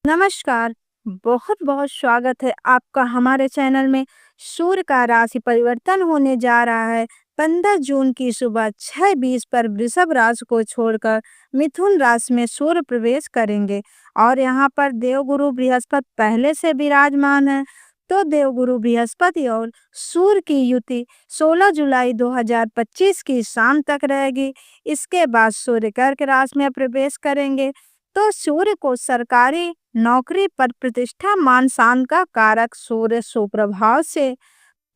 नमस्कार, बहुत-बहुत स्वागत है आपका हमारे चैनल में। सूर्य का राशि परिवर्तन होने जा रहा है। 15 जून की सुबह 6:20 पर वृषभ राशि को छोड़कर मिथुन राशि में सूर्य प्रवेश करेंगे और यहाँ पर देवगुरु बृहस्पति पहले से विराजमान है। तो देवगुरु बृहस्पति और सूर्य की युति 16 जुलाई 2025 की शाम तक रहेगी। इसके बाद सूर्य कर्क राशि में प्रवेश करेंगे। तो सूर्य को सरकारी नौकरी पर प्रतिष्ठा मान शान का कारक सूर्य सुप्रभाव से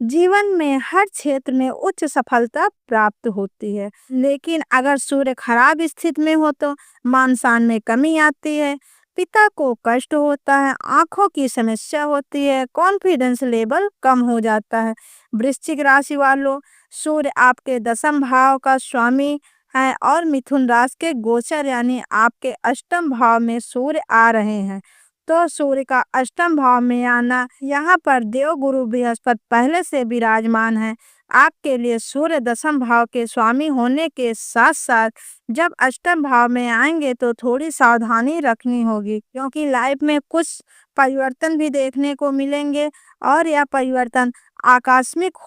जीवन में हर क्षेत्र में उच्च सफलता प्राप्त होती है। लेकिन अगर सूर्य खराब स्थिति में हो तो मान शान में कमी आती है, पिता को कष्ट होता है, आंखों की समस्या होती है, कॉन्फिडेंस लेवल कम हो जाता है। वृश्चिक राशि वालों, सूर्य आपके दसम भाव का स्वामी है और मिथुन राशि के गोचर यानी आपके अष्टम भाव में सूर्य आ रहे हैं। तो सूर्य का अष्टम भाव में आना, यहाँ पर देव गुरु बृहस्पति पहले से विराजमान है। आपके लिए सूर्य दसम भाव के स्वामी होने के साथ साथ जब अष्टम भाव में आएंगे तो थोड़ी सावधानी रखनी होगी, क्योंकि लाइफ में कुछ परिवर्तन भी देखने को मिलेंगे और यह परिवर्तन आकस्मिक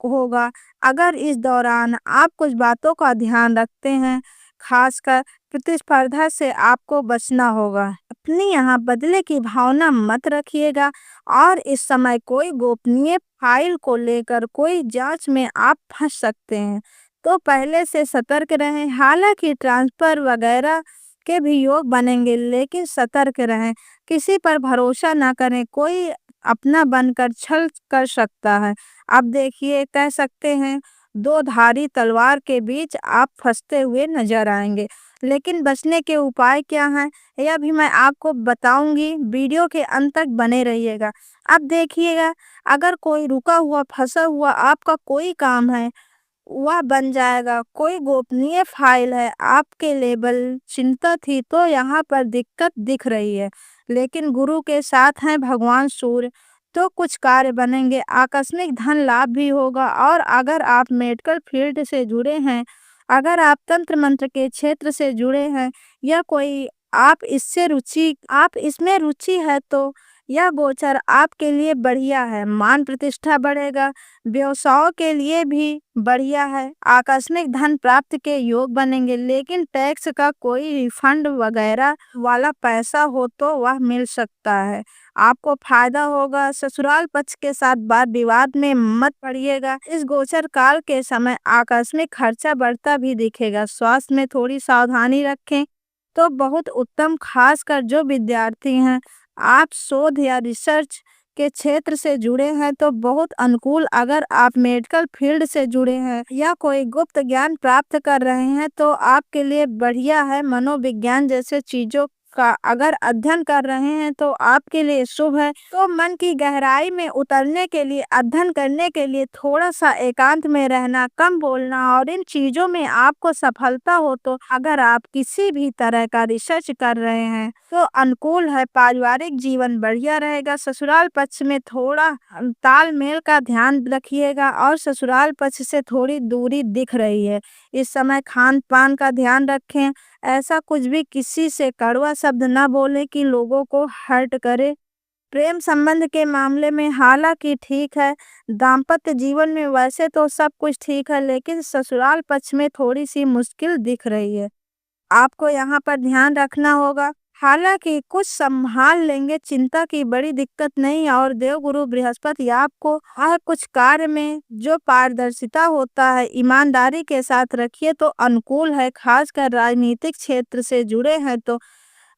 होगा। अगर इस दौरान आप कुछ बातों का ध्यान रखते हैं, खासकर प्रतिस्पर्धा से आपको बचना होगा। अपनी यहाँ बदले की भावना मत रखिएगा और इस समय कोई गोपनीय फाइल को लेकर कोई जांच में आप फंस सकते हैं, तो पहले से सतर्क रहें। हालांकि ट्रांसफर वगैरह के भी योग बनेंगे, लेकिन सतर्क रहें, किसी पर भरोसा ना करें, कोई अपना बनकर छल कर सकता है। अब देखिए, कह सकते हैं दो धारी तलवार के बीच आप फंसते हुए नजर आएंगे, लेकिन बचने के उपाय क्या हैं यह भी मैं आपको बताऊंगी। वीडियो के अंत तक बने रहिएगा। अब देखिएगा, अगर कोई रुका हुआ फंसा हुआ आपका कोई काम है वह बन जाएगा, कोई गोपनीय फाइल है आपके लेबल चिंता थी तो यहाँ पर दिक्कत दिख रही है, लेकिन गुरु के साथ हैं भगवान सूर्य, तो कुछ कार्य बनेंगे, आकस्मिक धन लाभ भी होगा। और अगर आप मेडिकल फील्ड से जुड़े हैं, अगर आप तंत्र मंत्र के क्षेत्र से जुड़े हैं या कोई आप इसमें रुचि है तो यह गोचर आपके लिए बढ़िया है। मान प्रतिष्ठा बढ़ेगा, व्यवसायों के लिए भी बढ़िया है, आकस्मिक धन प्राप्ति के योग बनेंगे, लेकिन टैक्स का कोई रिफंड वगैरह वाला पैसा हो तो वह मिल सकता है, आपको फायदा होगा। ससुराल पक्ष के साथ वाद विवाद में मत पड़िएगा। इस गोचर काल के समय आकस्मिक खर्चा बढ़ता भी दिखेगा। स्वास्थ्य में थोड़ी सावधानी रखें तो बहुत उत्तम, खासकर जो विद्यार्थी हैं, आप शोध या रिसर्च के क्षेत्र से जुड़े हैं तो बहुत अनुकूल। अगर आप मेडिकल फील्ड से जुड़े हैं या कोई गुप्त ज्ञान प्राप्त कर रहे हैं तो आपके लिए बढ़िया है। मनोविज्ञान जैसे चीजों का अगर अध्ययन कर रहे हैं तो आपके लिए शुभ है। तो मन की गहराई में उतरने के लिए, अध्ययन करने के लिए थोड़ा सा एकांत में रहना, कम बोलना और इन चीजों में आपको सफलता हो तो अगर आप किसी भी तरह का रिसर्च कर रहे हैं तो अनुकूल है। पारिवारिक जीवन बढ़िया रहेगा। ससुराल पक्ष में थोड़ा तालमेल का ध्यान रखिएगा और ससुराल पक्ष से थोड़ी दूरी दिख रही है। इस समय खान पान का ध्यान रखें, ऐसा कुछ भी किसी से कड़वा शब्द न बोले कि लोगों को हर्ट करे। प्रेम संबंध के मामले में हालांकि ठीक है, दाम्पत्य जीवन में वैसे तो सब कुछ ठीक है, लेकिन ससुराल पक्ष में थोड़ी सी मुश्किल दिख रही है, आपको यहाँ पर ध्यान रखना होगा। हालांकि कुछ संभाल लेंगे, चिंता की बड़ी दिक्कत नहीं। और देवगुरु बृहस्पति आपको हर कुछ कार्य में जो पारदर्शिता होता है ईमानदारी के साथ रखिए तो अनुकूल है। खासकर राजनीतिक क्षेत्र से जुड़े हैं तो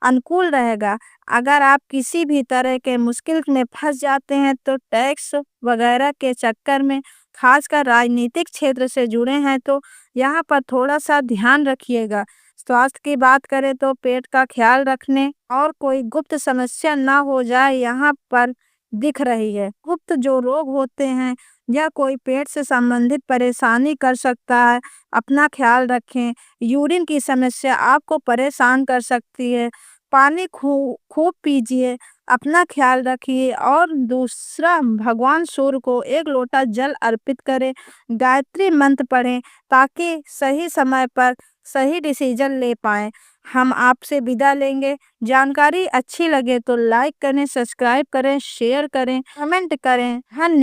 अनुकूल रहेगा। अगर आप किसी भी तरह के मुश्किल में फंस जाते हैं तो टैक्स वगैरह के चक्कर में, खासकर राजनीतिक क्षेत्र से जुड़े हैं तो यहाँ पर थोड़ा सा ध्यान रखिएगा। स्वास्थ्य की बात करें तो पेट का ख्याल रखने और कोई गुप्त समस्या ना हो जाए यहाँ पर दिख रही है। गुप्त जो रोग होते हैं या कोई पेट से संबंधित परेशानी कर सकता है, अपना ख्याल रखें। यूरिन की समस्या आपको परेशान कर सकती है। पानी खूब पीजिए, अपना ख्याल रखिए। और दूसरा, भगवान सूर्य को 1 लोटा जल अर्पित करें, गायत्री मंत्र पढ़ें ताकि सही समय पर सही डिसीजन ले पाएं। हम आपसे विदा लेंगे। जानकारी अच्छी लगे तो लाइक करें, सब्सक्राइब करें, शेयर करें, कमेंट करें। धन्यवाद।